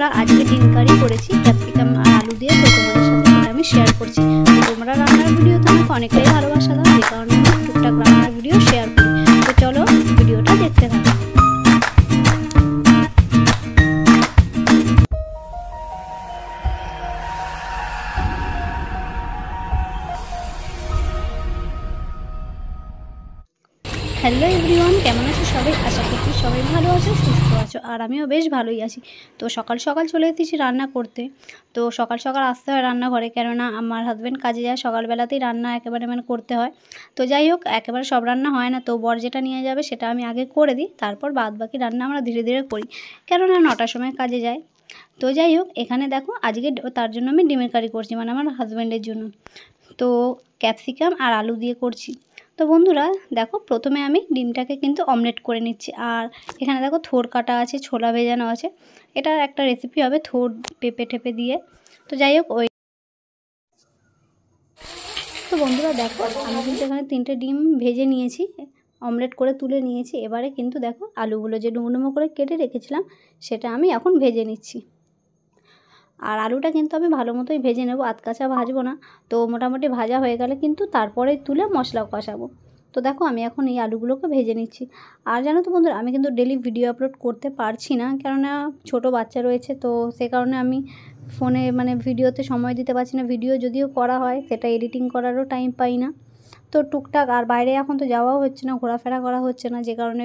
বন্ধুরা আজকে ডিম কারি করেছি ক্যাপসিকাম আর আলু দিয়ে, তো তোমাদের সাথে সেটা আমি শেয়ার করছি। তোমরা রান্নার ভিডিও তো আমাকে অনেকটাই ভালোবাসা দাও, যে কারণে আমি টুকটাক রান্নার ভিডিও শেয়ার করি। তো চলো ভিডিওটা দেখতে থাকো। হ্যালো এভরিওয়ান, কেমন আছো সবাই? আশা করছি সবাই ভালো আছো, সুস্থ আছো, আর আমিও বেশ ভালোই আছি। তো সকাল সকাল চলে এসেছি রান্না করতে। তো সকাল সকাল আসতে হয় রান্নাঘরে, কেননা আমার হাজব্যান্ড কাজে যায়, সকালবেলাতেই রান্না একেবারে করতে হয়। তো যাই হোক, একেবারে সব রান্না হয় না, তো বর যেটা নিয়ে যাবে সেটা আমি আগে করে দিই, তারপর বাদ বাকি রান্না আমরা ধীরে ধীরে করি, কেননা 9টার সময় কাজে যায়। তো যাই হোক, এখানে দেখো আজকে তার জন্য আমি ডিমের কারি করছি, আমার হাজব্যান্ডের জন্য। তো ক্যাপসিকাম আর আলু দিয়ে করছি। তো বন্ধুরা দেখো, প্রথমে আমি ডিমটাকে কিন্তু অমলেট করে নিচ্ছি। আর এখানে দেখো থোড় কাটা আছে, ছোলা ভেজানো আছে। এটা একটা রেসিপি হবে থোড় পেঁপে টেপে দিয়ে। তো যাই হোক, তো বন্ধুরা দেখো, আমি কিন্তু এখানে 3টে ডিম ভেজে নিয়েছি, অমলেট করে তুলে নিয়েছি। এবারে কিন্তু দেখো আলুগুলো যে ডুমো ডুমো করে কেটে রেখেছিলাম সেটা আমি এখন ভেজে নিচ্ছি। আর আলুটা কিন্তু আমি ভালো মতোই ভেজে নেব, আধকাঁচা ভাজবো না। তো মোটামুটি ভাজা হয়ে গেলে কিন্তু তারপরে তুলে মশলা কষাবো। তো দেখো আমি এখন এই আলুগুলোকে ভেজে নিচ্ছি। আর জানো তো বন্ধুরা, আমি কিন্তু ডেলি ভিডিও আপলোড করতে পারছি না, কেননা ছোট বাচ্চা রয়েছে। তো সে কারণে আমি ফোনে ভিডিওতে সময় দিতে পারছি না। ভিডিও যদিও করা হয়, সেটা এডিটিং করারও টাইম পাই না। তো টুকটাক, আর বাইরে এখন তো যাওয়াও হচ্ছে না, ঘোরাফেরা করা হচ্ছে না, যে কারণে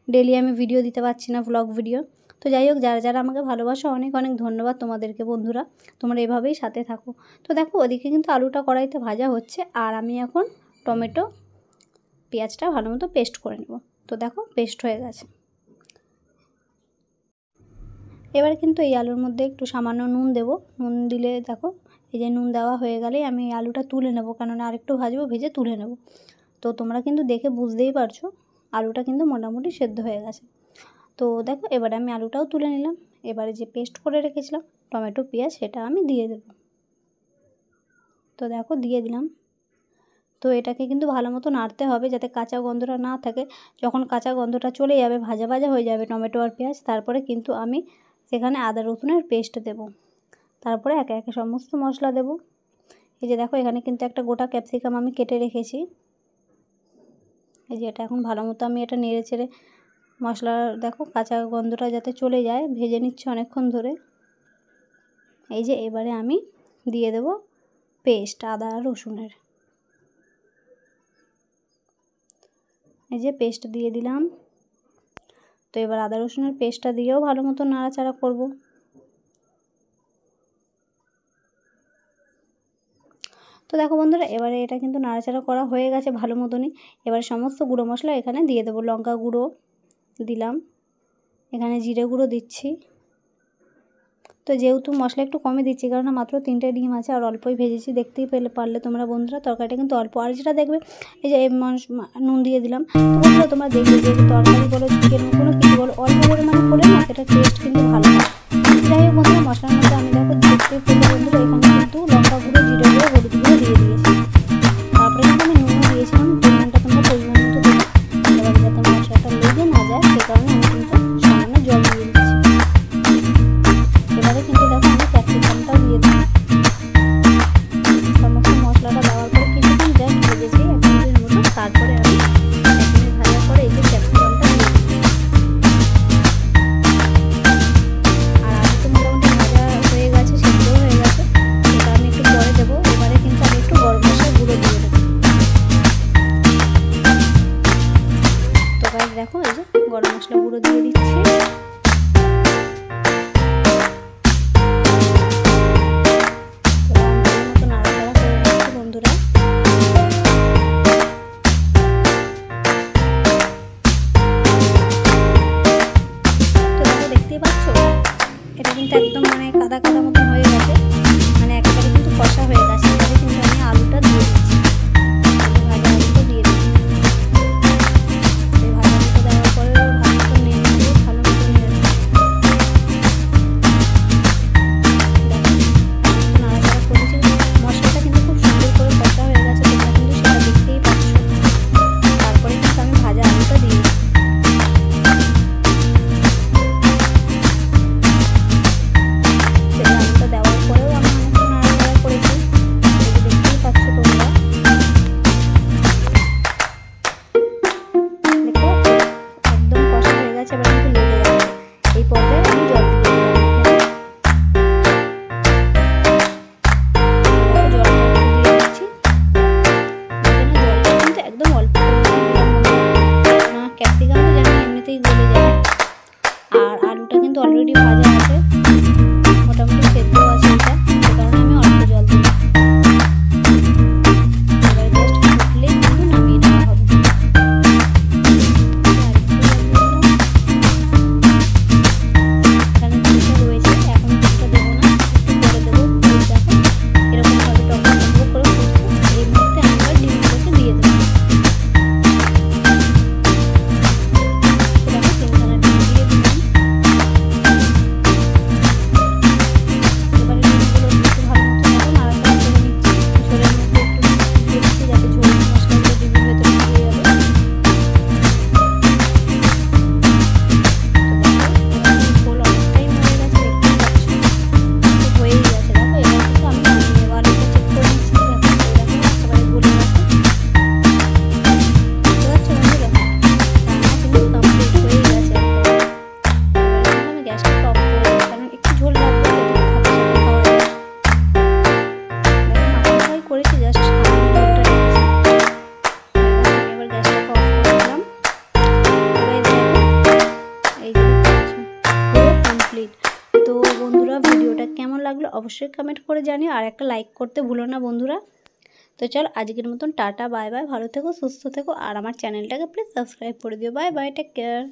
ডেলি আমি ভিডিও দিতে পারছি না, ভ্লগ ভিডিও। তো যাই হোক, যারা যারা আমাকে ভালোবাসো অনেক অনেক ধন্যবাদ তোমাদেরকে বন্ধুরা, তোমরা এভাবেই সাথে থাকো। তো দেখো ওদিকে কিন্তু আলুটা কড়াইতে ভাজা হচ্ছে, আর আমি এখন টমেটো পেঁয়াজটা ভালো মতো পেস্ট করে নেব। তো দেখো পেস্ট হয়ে গেছে। এবার কিন্তু এই আলুর মধ্যে একটু সামান্য নুন দেব। নুন দিলে দেখো, এই যে নুন দেওয়া হয়ে গেলেই আমি এই আলুটা তুলে নেব, কেননা আরেকটু ভাজবো, ভেজে তুলে নেব। তো তোমরা কিন্তু দেখে বুঝতেই পারছো আলুটা কিন্তু মোটামুটি সেদ্ধ হয়ে গেছে। তো দেখো এবারে আমি আলুটাও তুলে নিলাম। এবারে যে পেস্ট করে রেখেছিলাম টমেটো পেঁয়াজ, সেটা আমি দিয়ে দেব। তো দেখো দিয়ে দিলাম। তো এটাকে কিন্তু ভালো মতো নাড়তে হবে, যাতে কাঁচা গন্ধটা না থাকে। যখন কাঁচা গন্ধটা চলে যাবে, ভাজা ভাজা হয়ে যাবে টমেটো আর পেঁয়াজ, তারপরে কিন্তু আমি সেখানে আদা রসুনের পেস্ট দেব। তারপরে একে একে সমস্ত মশলা দেব। এই যে দেখো, এখানে কিন্তু একটা গোটা ক্যাপসিকাম আমি কেটে রেখেছি। এই যে এটা এখন ভালো মতো আমি এটা নেড়ে চেড়ে মশলার দেখো কাঁচা গন্ধটা যাতে চলে যায়, ভেজে নিচ্ছি অনেকক্ষণ ধরে। এই যে এবারে আমি দিয়ে দেব পেস্ট আদা আর রসুনের। এই যে পেস্ট দিয়ে দিলাম। তো এবার আদা রসুনের পেস্টটা দিয়েও ভালো মতো নাড়াচাড়া করব। তো দেখো বন্ধুরা, এবারে এটা কিন্তু নাড়াচাড়া করা হয়ে গেছে ভালো মতনই। এবার সমস্ত গুঁড়ো মশলা এখানে দিয়ে দেবো। লঙ্কা গুঁড়ো দিলাম, এখানে জিরে গুঁড়ো দিচ্ছি। তো যেহেতু মশলা একটু কমই দিচ্ছি, কারণ মাত্র 3টে ডিম আছে আর অল্পই ভেজেছি, দেখতেই পারলে তোমরা বন্ধুরা তরকারিটা কিন্তু অল্প। আর যেটা দেখবে, এই যে নুন দিয়ে দিলাম। তো বন্ধুরা তোমরা দেখবে যে তরকারি বলো, চিকেন কোনো কিছু বলো, অল্প পরিমাণে করে না, সেটা টেস্ট কিন্তু ভালো হয়। যাই হোক বন্ধুরা, মশলার মধ্যে আমি দেখো দেখতেই পেলে বন্ধুরা, এখানে কিন্তু লঙ্কা গুঁড়ো, জিরে গুঁড়ো, হলুদ গুঁড়ো দিয়ে দিয়েছি। তারপরে কিন্তু আমি নুনও দিয়েছিলাম, নুনটা তোমরা পরিমাণ মতো দেবে। এবার যাতে মশলাটা লেগে না যায়, সে কারণে আমি কিন্তু সামান্য জল দিয়ে দিচ্ছি। এবারে কিন্তু দেখো আমি ক্যাপসিকামটাও দিয়ে দিই। সমস্ত মশলাটা দেওয়ার পরে কিছুক্ষণ জাস্ট ভেজেছি 1 মিনিটের মতো। তারপরে আমি 1 মিনিট ভাজার পরে এই যে ক্যাপসিকামটা দিয়ে দিই। আর আলু তো মোটামুটি ভাজা হয়ে গেছে, সেদ্ধও হয়ে গেছে, সেটা আমি একটু পরে দেবো। এবারে কিন্তু আমি একটু গরম মশলা গুঁড়ো দিয়ে দেবো। তো গাইস দেখো, এই যে গরম মশলা গুঁড়ো দিয়ে দিচ্ছি। এটা কিন্তু একদম কাদা কাদা মতন হয়ে গেছে, একেবারে কিন্তু কষা হয়ে গেছে। এবারে কিন্তু আমি আলুটা দিয়ে দিচ্ছি, ভাজা আলুটা দিয়ে দিচ্ছি। এই ভাজা আলুটা দেওয়ার পরে ভালো মতো নেড়ে নেবো, ভালো মতো নেড়ে নাড়াচাড়া করেছি। মশলাটা কিন্তু খুব সুন্দর করে কষা হয়ে গেছে, তোমরা কিন্তু সেটা দেখতেই পাচ্ছ। তারপরে কিন্তু আমি ভাজা আলুটা দিয়ে দিচ্ছি। অলরেডি ভাজা আছে, মোটামুটি সেদ্ধ আছে এটা, সে কারণে আমি অল্প জল দিলাম। এবার জাস্ট ফুটলেই কিন্তু নামিয়ে নেওয়া হবে। এখানে দুধটা রয়েছে, এখন দুধটা দেবো না, একটু পরে দেবো। দেখো এরকম ভাবে টক করে ফুটছে, এই মুহূর্তে আমি এবার ডিমগুলোকে দিয়ে দেবো। তো বন্ধুরা ভিডিওটা কেমন লাগলো অবশ্যই কমেন্ট করে জানিও, আর একটা লাইক করতে ভুলো না বন্ধুরা। তো চল আজকের মতন টাটা, বাই বাই, ভালো থেকো, সুস্থ থেকো, আর আমার চ্যানেলটাকে প্লিজ সাবস্ক্রাইব করে দিও। Bye bye, take care.